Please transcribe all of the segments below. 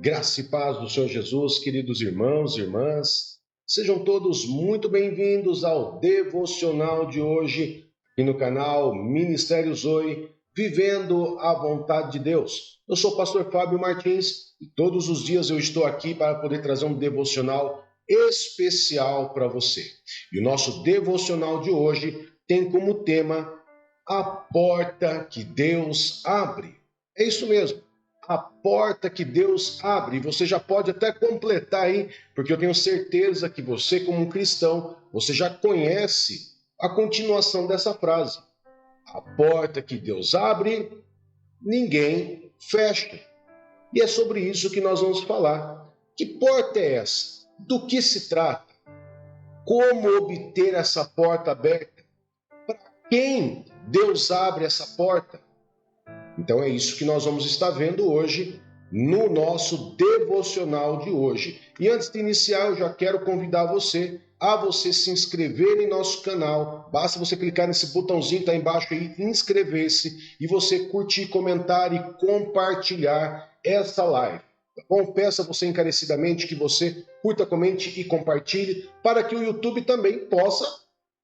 Graça e paz do Senhor Jesus, queridos irmãos e irmãs, sejam todos muito bem-vindos ao devocional de hoje, aqui no canal Ministério Zoe, Vivendo a Vontade de Deus. Eu sou o pastor Fábio Martins e todos os dias eu estou aqui para poder trazer um devocional especial para você. E o nosso devocional de hoje tem como tema a porta que Deus abre. É isso mesmo. A porta que Deus abre. Você já pode até completar aí, porque eu tenho certeza que você, como um cristão, você já conhece a continuação dessa frase. A porta que Deus abre, ninguém fecha. E é sobre isso que nós vamos falar. Que porta é essa? Do que se trata? Como obter essa porta aberta? Para quem Deus abre essa porta? Então é isso que nós vamos estar vendo hoje no nosso devocional de hoje. E antes de iniciar, eu já quero convidar você a você se inscrever em nosso canal. Basta você clicar nesse botãozinho que está embaixo aí, inscrever-se, e você curtir, comentar e compartilhar essa live. Tá bom? Peço a você encarecidamente que você curta, comente e compartilhe para que o YouTube também possa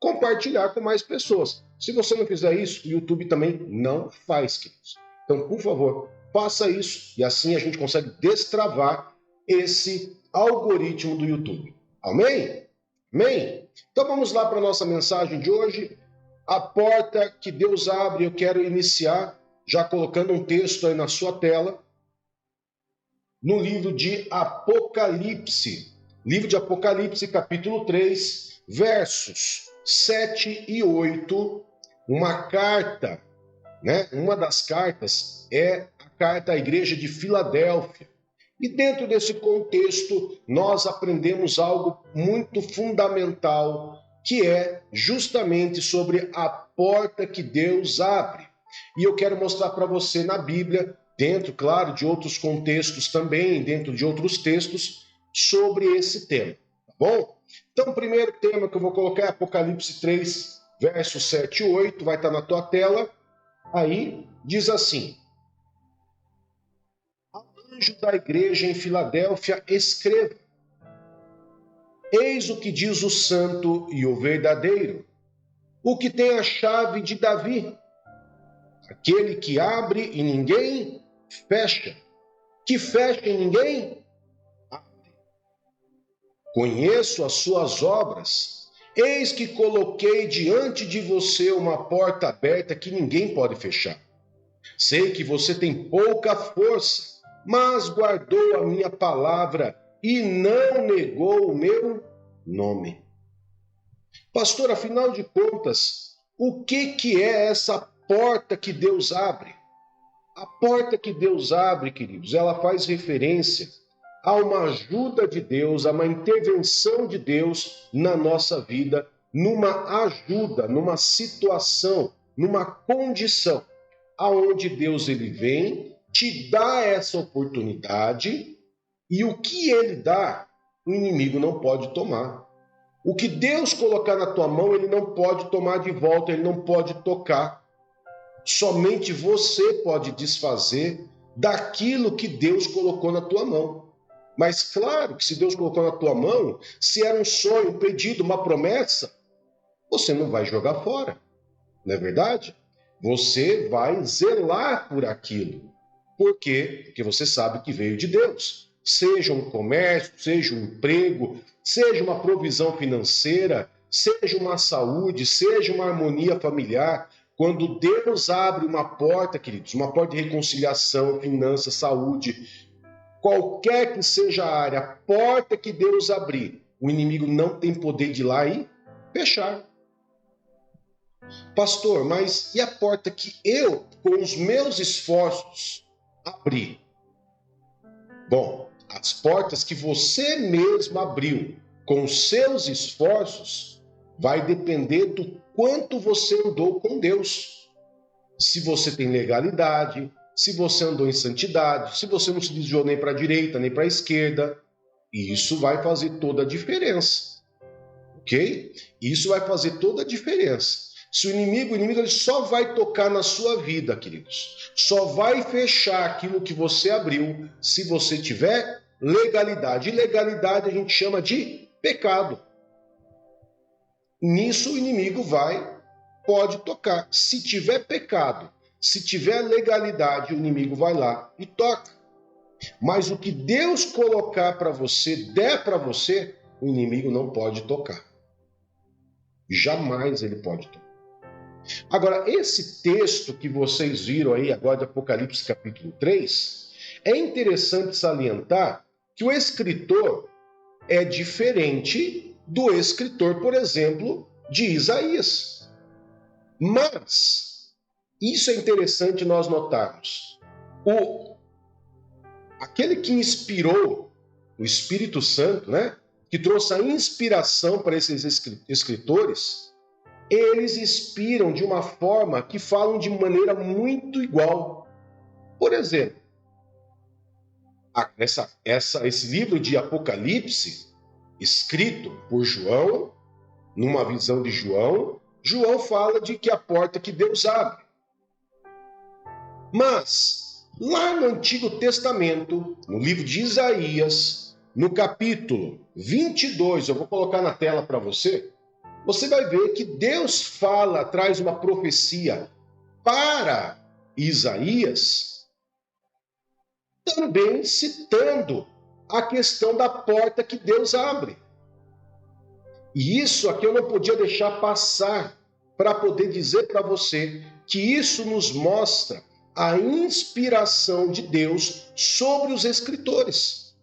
compartilhar com mais pessoas. Se você não fizer isso, o YouTube também não faz, queridos. Então, por favor, faça isso e assim a gente consegue destravar esse algoritmo do YouTube. Amém? Amém? Então vamos lá para a nossa mensagem de hoje. A porta que Deus abre. Eu quero iniciar já colocando um texto aí na sua tela. No livro de Apocalipse. Livro de Apocalipse, capítulo 3, versos 7 e 8. Uma carta. Uma das cartas é a carta à igreja de Filadélfia. E dentro desse contexto, nós aprendemos algo muito fundamental, que é justamente sobre a porta que Deus abre. E eu quero mostrar para você na Bíblia, dentro, claro, de outros contextos também, dentro de outros textos, sobre esse tema. Tá bom? Então, o primeiro tema que eu vou colocar é Apocalipse 3, versos 7 e 8, vai estar na tua tela. Aí diz assim: ao anjo da igreja em Filadélfia escreva: eis o que diz o santo e o verdadeiro, o que tem a chave de Davi, aquele que abre e ninguém fecha, que fecha e ninguém abre. Conheço as suas obras. Eis que coloquei diante de você uma porta aberta que ninguém pode fechar. Sei que você tem pouca força, mas guardou a minha palavra e não negou o meu nome. Pastor, afinal de contas, o que é essa porta que Deus abre? A porta que Deus abre, queridos, ela faz referência a uma ajuda de Deus, a uma intervenção de Deus na nossa vida, numa ajuda, numa situação, numa condição, aonde Deus ele vem, te dá essa oportunidade, e o que ele dá, o inimigo não pode tomar. O que Deus colocar na tua mão, ele não pode tomar de volta, ele não pode tocar. Somente você pode desfazer daquilo que Deus colocou na tua mão. Mas claro que se Deus colocou na tua mão, se era um sonho, um pedido, uma promessa, você não vai jogar fora, não é verdade? Você vai zelar por aquilo. Por quê? Porque você sabe que veio de Deus. Seja um comércio, seja um emprego, seja uma provisão financeira, seja uma saúde, seja uma harmonia familiar. Quando Deus abre uma porta, queridos, uma porta de reconciliação, finanças, saúde, qualquer que seja a área, a porta que Deus abrir, o inimigo não tem poder de ir lá e fechar. Pastor, mas e a porta que eu, com os meus esforços, abri? Bom, as portas que você mesmo abriu com os seus esforços, vai depender do quanto você andou com Deus. Se você tem legalidade, se você andou em santidade, se você não se desviou nem para a direita, nem para a esquerda, isso vai fazer toda a diferença, ok? Isso vai fazer toda a diferença. Se o inimigo ele só vai tocar na sua vida, queridos. Só vai fechar aquilo que você abriu se você tiver legalidade. E legalidade a gente chama de pecado. Nisso o inimigo pode tocar. Se tiver pecado, se tiver legalidade, o inimigo vai lá e toca. Mas o que Deus colocar para você, der para você, o inimigo não pode tocar. Jamais ele pode tocar. Agora, esse texto que vocês viram aí agora de Apocalipse capítulo 3, é interessante salientar que o escritor é diferente do escritor, por exemplo, de Isaías. Mas, isso é interessante nós notarmos. Aquele que inspirou o Espírito Santo, né, que trouxe a inspiração para esses escritores, eles inspiram de uma forma que falam de maneira muito igual. Por exemplo, esse livro de Apocalipse, escrito por João, numa visão de João, João fala de que a porta que Deus abre. Mas, lá no Antigo Testamento, no livro de Isaías, no capítulo 22, eu vou colocar na tela para você vai ver que Deus traz uma profecia para Isaías, também citando a questão da porta que Deus abre. E isso aqui eu não podia deixar passar para poder dizer para você que isso nos mostra a inspiração de Deus sobre os escritores.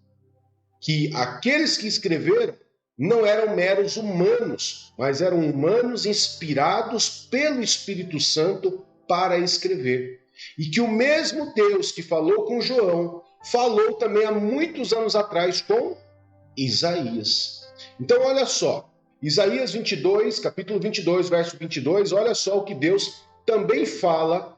Que aqueles que escreveram não eram meros humanos, mas eram humanos inspirados pelo Espírito Santo para escrever. E que o mesmo Deus que falou com João, falou também há muitos anos atrás com Isaías. Então, olha só, Isaías 22, capítulo 22, verso 22, olha só o que Deus também fala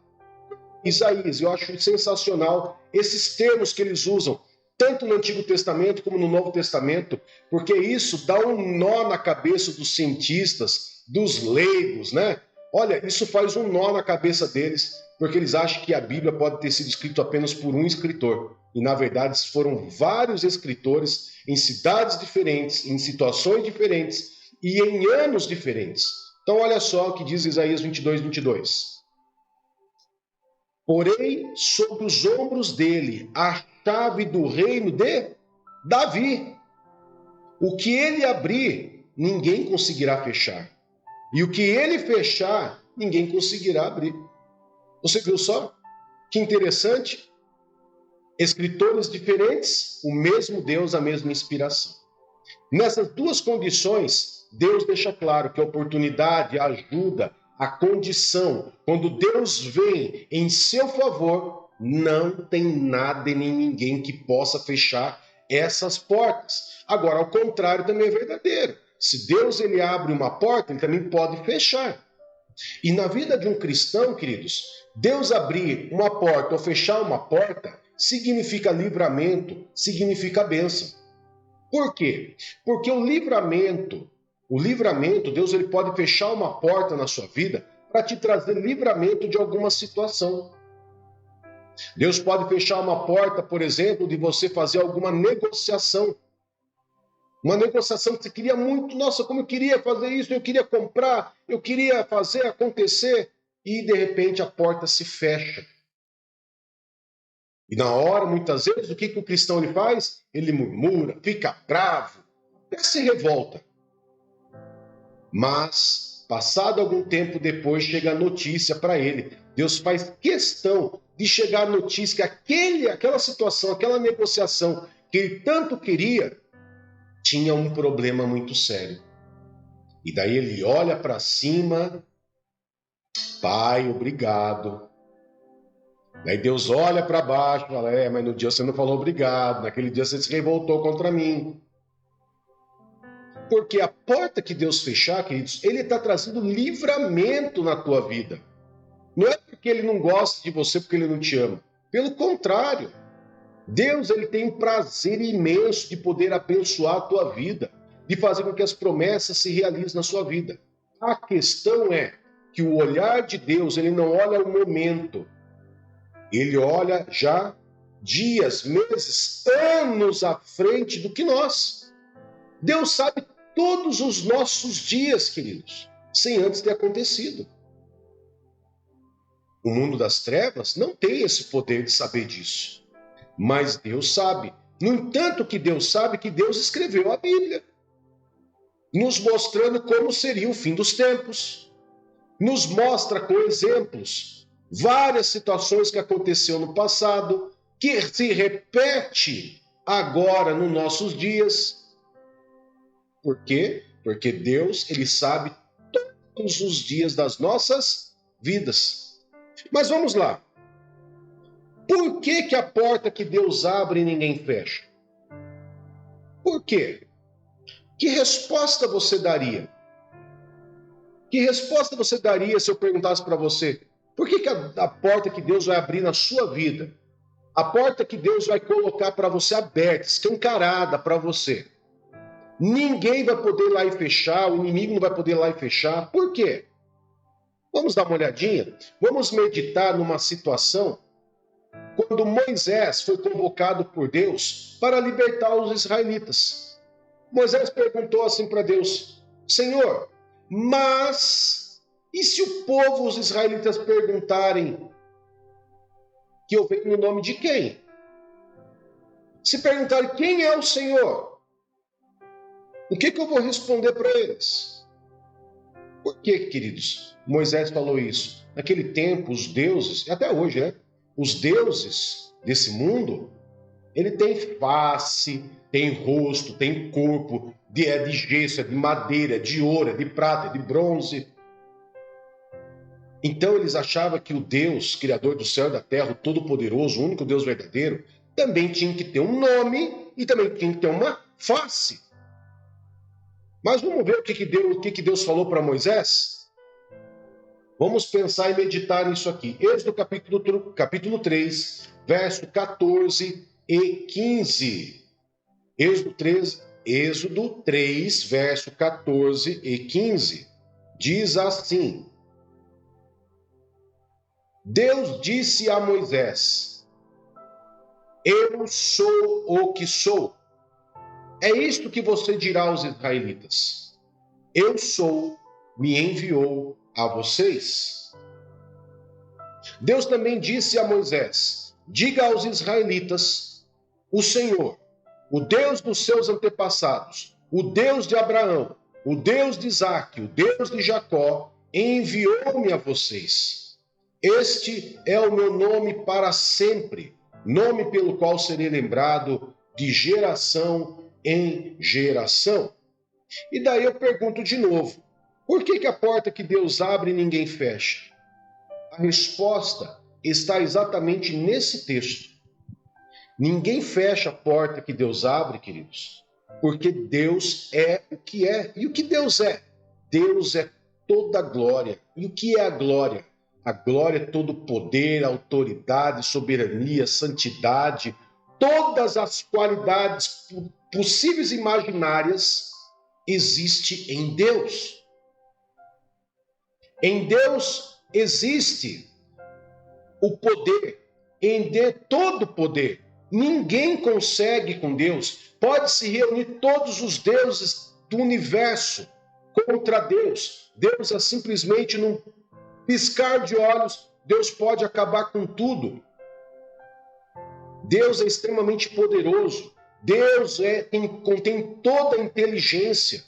Isaías. Eu acho sensacional esses termos que eles usam, tanto no Antigo Testamento como no Novo Testamento, porque isso dá um nó na cabeça dos cientistas, dos leigos, né? Olha, isso faz um nó na cabeça deles, porque eles acham que a Bíblia pode ter sido escrita apenas por um escritor. E, na verdade, foram vários escritores em cidades diferentes, em situações diferentes e em anos diferentes. Então, olha só o que diz Isaías 22, 22. Porém, sobre os ombros dele, a chave do reino de Davi. O que ele abrir, ninguém conseguirá fechar. E o que ele fechar, ninguém conseguirá abrir. Você viu só? Que interessante. Escritores diferentes, o mesmo Deus, a mesma inspiração. Nessas duas condições, Deus deixa claro que a oportunidade, a ajuda, a condição, quando Deus vem em seu favor, não tem nada e nem ninguém que possa fechar essas portas. Agora, ao contrário, também é verdadeiro. Se Deus ele abre uma porta, ele também pode fechar. E na vida de um cristão, queridos, Deus abrir uma porta ou fechar uma porta significa livramento, significa bênção. Por quê? Porque o livramento, Deus ele pode fechar uma porta na sua vida para te trazer livramento de alguma situação. Deus pode fechar uma porta, por exemplo, de você fazer alguma negociação. Uma negociação que você queria muito, nossa, como eu queria fazer isso, eu queria comprar, eu queria fazer acontecer, e de repente a porta se fecha. E na hora, muitas vezes, o que o cristão ele faz? Ele murmura, fica bravo, até se revolta. Mas, passado algum tempo depois, chega a notícia para ele. Deus faz questão de chegar a notícia que aquela situação, aquela negociação que ele tanto queria, tinha um problema muito sério. E daí ele olha para cima, Pai, obrigado. Daí Deus olha para baixo e fala, mas no dia você não falou obrigado, naquele dia você se revoltou contra mim. Porque a porta que Deus fechar, queridos, ele está trazendo livramento na tua vida. Não é porque ele não gosta de você, porque ele não te ama. Pelo contrário, Deus ele tem um prazer imenso de poder abençoar a tua vida, de fazer com que as promessas se realizem na sua vida. A questão é, que o olhar de Deus, ele não olha o momento, ele olha já dias, meses, anos à frente do que nós. Deus sabe todos os nossos dias, queridos, sem antes ter acontecido. O mundo das trevas não tem esse poder de saber disso, mas Deus sabe. No entanto, que Deus sabe que Deus escreveu a Bíblia, nos mostrando como seria o fim dos tempos. Nos mostra com exemplos várias situações que aconteceram no passado, que se repete agora nos nossos dias. Por quê? Porque Deus, ele sabe todos os dias das nossas vidas. Mas vamos lá. Por que a porta que Deus abre ninguém fecha? Por quê? Que resposta você daria? Que resposta você daria se eu perguntasse para você, por que a porta que Deus vai abrir na sua vida, a porta que Deus vai colocar para você aberta, escancarada para você, ninguém vai poder ir lá e fechar, o inimigo não vai poder ir lá e fechar, por quê? Vamos dar uma olhadinha? Vamos meditar numa situação quando Moisés foi convocado por Deus para libertar os israelitas. Moisés perguntou assim para Deus, Senhor, mas e se o povo, os israelitas, perguntarem que eu venho no nome de quem? Se perguntarem quem é o Senhor, o que eu vou responder para eles? Por que, queridos, Moisés falou isso? Naquele tempo, os deuses, e até hoje, né? Os deuses desse mundo, ele tem face, tem rosto, tem corpo, de gesso, de madeira, de ouro, de prata, de bronze. Então eles achavam que o Deus, Criador do céu e da terra, o Todo-Poderoso, o único Deus verdadeiro, também tinha que ter um nome e também tinha que ter uma face. Mas vamos ver o que Deus falou para Moisés? Vamos pensar e meditar nisso aqui. Êxodo capítulo 3, verso 14 e 15. Êxodo 3, verso 14 e 15. Diz assim: Deus disse a Moisés, eu sou o que sou. É isto que você dirá aos israelitas. Eu sou, me enviou a vocês. Deus também disse a Moisés, diga aos israelitas, o Senhor, o Deus dos seus antepassados, o Deus de Abraão, o Deus de Isaque, o Deus de Jacó, enviou-me a vocês. Este é o meu nome para sempre, nome pelo qual serei lembrado de geração em geração. E daí eu pergunto de novo, por que a porta que Deus abre ninguém fecha? A resposta está exatamente nesse texto. Ninguém fecha a porta que Deus abre, queridos, porque Deus é o que é. E o que Deus é? Deus é toda a glória. E o que é a glória? A glória é todo poder, autoridade, soberania, santidade, todas as qualidades possíveis e imaginárias existem em Deus. Em Deus existe o poder, em Deus todo o poder. Ninguém consegue com Deus. Pode-se reunir todos os deuses do universo contra Deus. Deus é simplesmente num piscar de olhos, Deus pode acabar com tudo. Deus é extremamente poderoso. Deus contém toda a inteligência.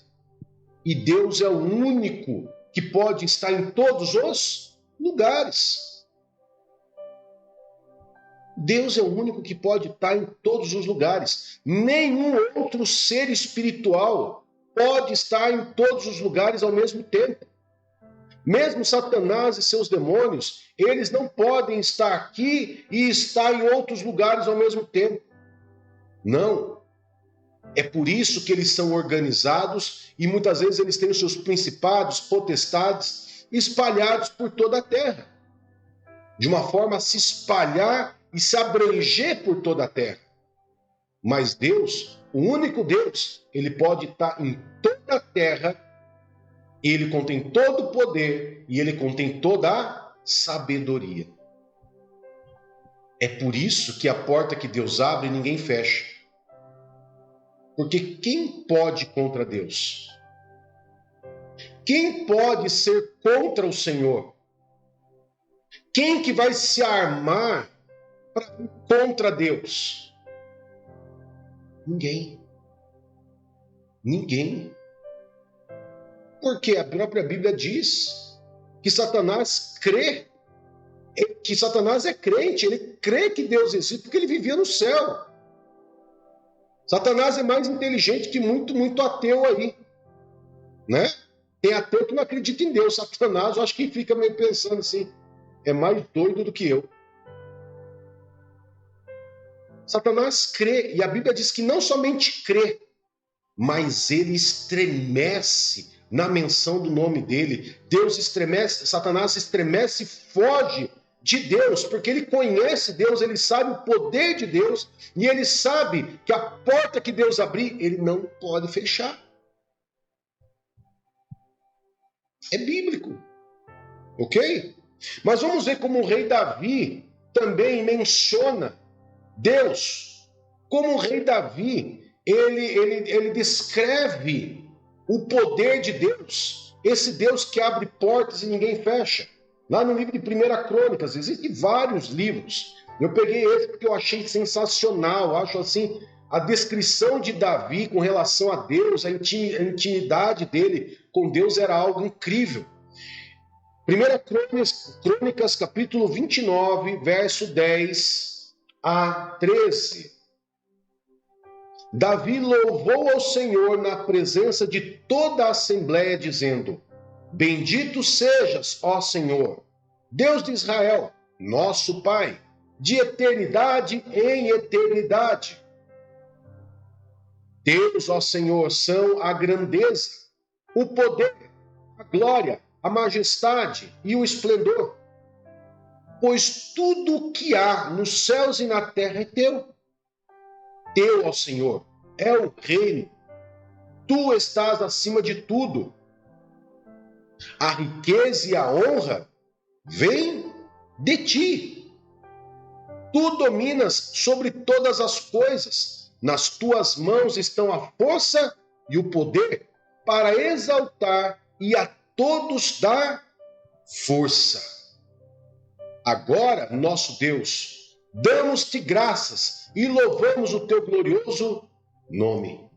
E Deus é o único que pode estar em todos os lugares. Deus é o único que pode estar em todos os lugares. Nenhum outro ser espiritual pode estar em todos os lugares ao mesmo tempo. Mesmo Satanás e seus demônios, eles não podem estar aqui e estar em outros lugares ao mesmo tempo. Não. É por isso que eles são organizados e muitas vezes eles têm os seus principados, potestades espalhados por toda a terra. De uma forma a se espalhar e se abranger por toda a terra. Mas Deus, o único Deus, ele pode estar em toda a terra Ele contém todo o poder e ele contém toda a sabedoria. É por isso que a porta que Deus abre, ninguém fecha. Porque quem pode contra Deus? Quem pode ser contra o Senhor? Quem que vai se armar para ir contra Deus? Ninguém. Ninguém. Porque a própria Bíblia diz que Satanás crê, que Satanás é crente, ele crê que Deus existe porque ele vivia no céu. Satanás é mais inteligente que muito ateu aí, né? Tem ateu que não acredita em Deus. Satanás, eu acho que fica meio pensando assim, é mais doido do que eu. Satanás crê, e a Bíblia diz que não somente crê, mas ele estremece na menção do nome dele. Deus estremece, Satanás estremece e foge de Deus, porque ele conhece Deus, ele sabe o poder de Deus, e ele sabe que a porta que Deus abrir, ele não pode fechar. É bíblico, ok? Mas vamos ver como o rei Davi também menciona Deus. Como o rei Davi, ele descreve o poder de Deus, esse Deus que abre portas e ninguém fecha. Lá no livro de 1 Crônicas, existem vários livros. Eu peguei esse porque eu achei sensacional. Acho assim, a descrição de Davi com relação a Deus, a intimidade dele com Deus era algo incrível. 1 Crônicas, capítulo 29, verso 10 a 13. Davi louvou ao Senhor na presença de toda a assembleia, dizendo: Bendito sejas, ó Senhor, Deus de Israel, nosso Pai, de eternidade em eternidade. Deus, ó Senhor, são a grandeza, o poder, a glória, a majestade e o esplendor. Pois tudo o que há nos céus e na terra é teu. Teu, ó Senhor, é o reino. Tu estás acima de tudo. A riqueza e a honra vêm de ti. Tu dominas sobre todas as coisas. Nas tuas mãos estão a força e o poder para exaltar e a todos dar força. Agora, nosso Deus, damos-te graças e louvamos o teu glorioso nome.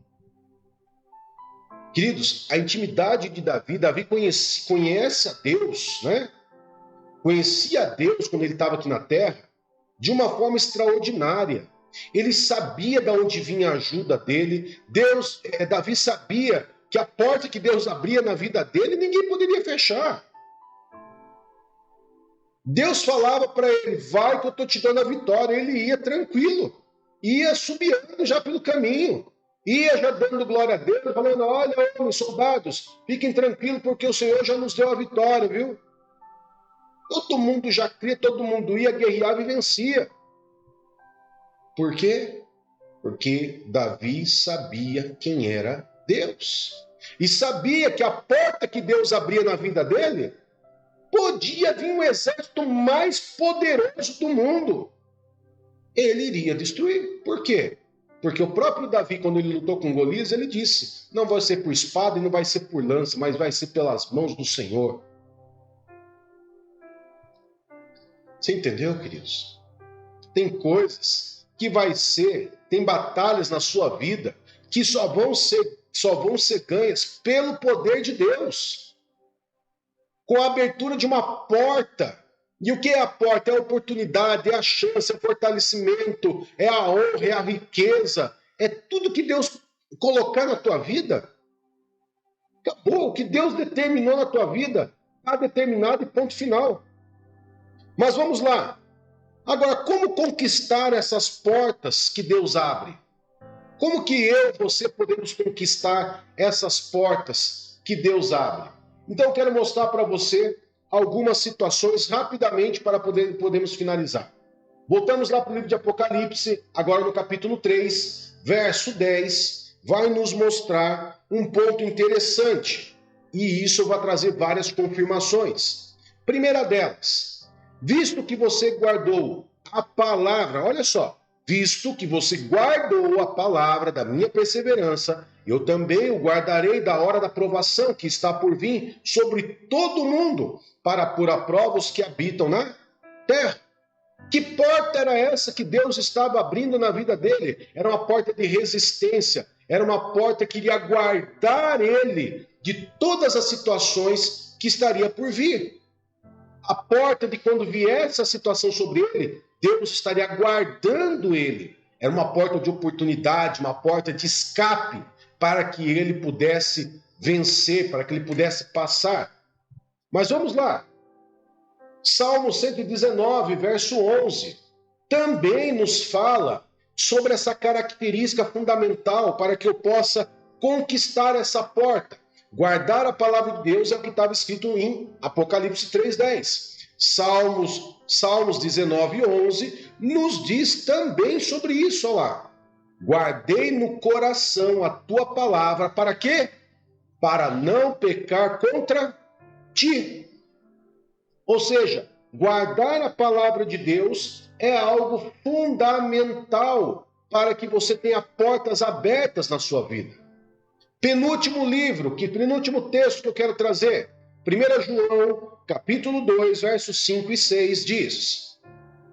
Queridos, a intimidade de Davi conhece a Deus, né? Conhecia a Deus quando ele estava aqui na terra de uma forma extraordinária. Ele sabia de onde vinha a ajuda dele. Davi sabia que a porta que Deus abria na vida dele, ninguém poderia fechar. Deus falava para ele: vai que eu estou te dando a vitória. Ele ia tranquilo, ia subiando já pelo caminho, ia já dando glória a Deus, falando: olha, homens, soldados, fiquem tranquilos porque o Senhor já nos deu a vitória, viu? Todo mundo já cria, todo mundo ia, guerreava e vencia. Por quê? Porque Davi sabia quem era Deus. E sabia que a porta que Deus abria na vida dele, podia vir um exército mais poderoso do mundo. Ele iria destruir. Por quê? Porque o próprio Davi, quando ele lutou com Golias, ele disse: não vai ser por espada e não vai ser por lança, mas vai ser pelas mãos do Senhor. Você entendeu, queridos? Tem coisas que tem batalhas na sua vida que só vão ser ganhas pelo poder de Deus. Com a abertura de uma porta. E o que é a porta? É a oportunidade, é a chance, é o fortalecimento, é a honra, é a riqueza. É tudo que Deus colocar na tua vida. Acabou. O que Deus determinou na tua vida está determinado e ponto final. Mas vamos lá. Agora, como conquistar essas portas que Deus abre? Como que eu e você podemos conquistar essas portas que Deus abre? Então, eu quero mostrar para você algumas situações rapidamente para podermos finalizar. Voltamos lá para o livro de Apocalipse, agora no capítulo 3, verso 10, vai nos mostrar um ponto interessante. e isso vai trazer várias confirmações. Primeira delas, visto que você guardou a palavra, olha só, visto que você guardou a palavra da minha perseverança, eu também o guardarei da hora da provação que está por vir sobre todo mundo, para pôr à prova os que habitam na terra. Que porta era essa que Deus estava abrindo na vida dele? Era uma porta de resistência, era uma porta que iria guardar ele de todas as situações que estaria por vir. A porta de quando viesse a situação sobre ele, Deus estaria guardando ele. Era uma porta de oportunidade, uma porta de escape para que ele pudesse vencer, para que ele pudesse passar. Mas vamos lá. Salmo 119, verso 11, também nos fala sobre essa característica fundamental para que eu possa conquistar essa porta. Guardar a palavra de Deus é o que estava escrito em Apocalipse 3:10. Salmos 19, 11 nos diz também sobre isso, olha lá. Guardei no coração a tua palavra, para quê? Para não pecar contra ti. Ou seja, guardar a palavra de Deus é algo fundamental para que você tenha portas abertas na sua vida. Penúltimo texto que eu quero trazer. 1 João, capítulo 2, versos 5 e 6 diz: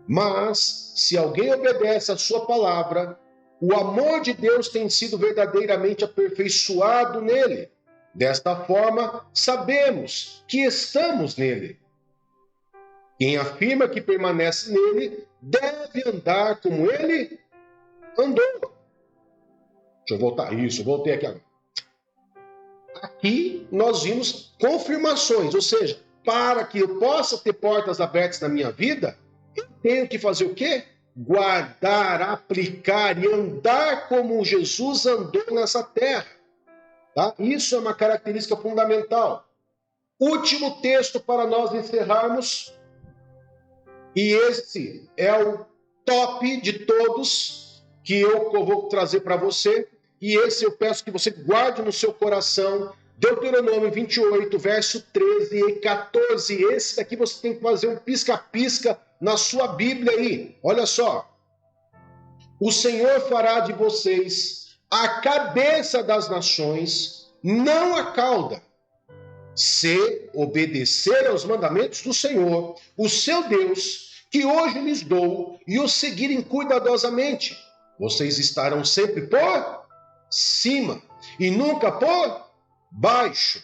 mas, se alguém obedece à sua palavra, o amor de Deus tem sido verdadeiramente aperfeiçoado nele. Desta forma, sabemos que estamos nele. Quem afirma que permanece nele deve andar como ele andou. Deixa eu voltar isso, eu voltei aqui agora. Aqui nós vimos confirmações, ou seja, para que eu possa ter portas abertas na minha vida, eu tenho que fazer o quê? Guardar, aplicar e andar como Jesus andou nessa terra. Tá? Isso é uma característica fundamental. Último texto para nós encerrarmos. E esse é o top de todos que eu vou trazer para você. E esse eu peço que você guarde no seu coração. Deuteronômio 28, verso 13 e 14. Esse daqui você tem que fazer um pisca-pisca na sua Bíblia aí. Olha só. O Senhor fará de vocês a cabeça das nações, não a cauda. Se obedecer aos mandamentos do Senhor, o seu Deus, que hoje lhes dou, e os seguirem cuidadosamente, vocês estarão sempre por cima e nunca por baixo.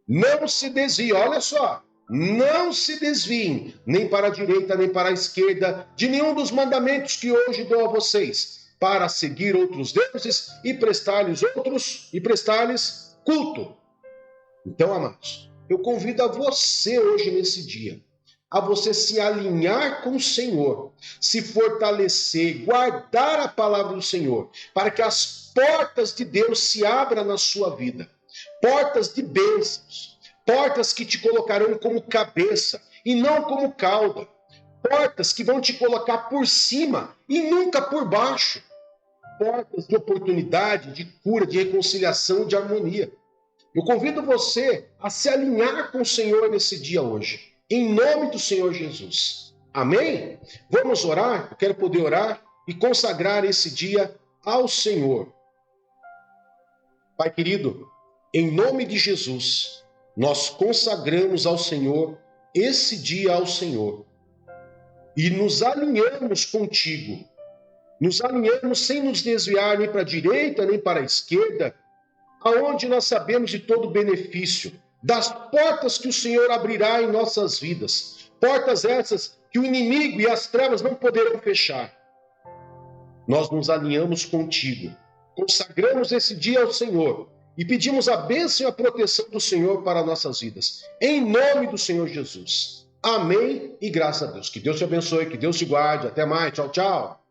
Não se desviem, olha só, não se desviem nem para a direita nem para a esquerda de nenhum dos mandamentos que hoje dou a vocês, para seguir outros deuses e prestar-lhes culto. Então, amados, eu convido a você hoje nesse dia, a você se alinhar com o Senhor, se fortalecer, guardar a palavra do Senhor, para que as portas de Deus se abram na sua vida. Portas de bênçãos, portas que te colocarão como cabeça e não como cauda. Portas que vão te colocar por cima e nunca por baixo. Portas de oportunidade, de cura, de reconciliação, de harmonia. Eu convido você a se alinhar com o Senhor nesse dia hoje, em nome do Senhor Jesus. Amém? Vamos orar? Eu quero poder orar e consagrar esse dia ao Senhor. Pai querido, em nome de Jesus, nós consagramos ao Senhor esse dia ao Senhor e nos alinhamos contigo. Nos alinhamos sem nos desviar nem para a direita nem para a esquerda, aonde nós sabemos de todo o benefício, das portas que o Senhor abrirá em nossas vidas. Portas essas que o inimigo e as trevas não poderão fechar. Nós nos alinhamos contigo, consagramos esse dia ao Senhor e pedimos a bênção e a proteção do Senhor para nossas vidas. Em nome do Senhor Jesus. Amém e graças a Deus. Que Deus te abençoe, que Deus te guarde. Até mais. Tchau, tchau.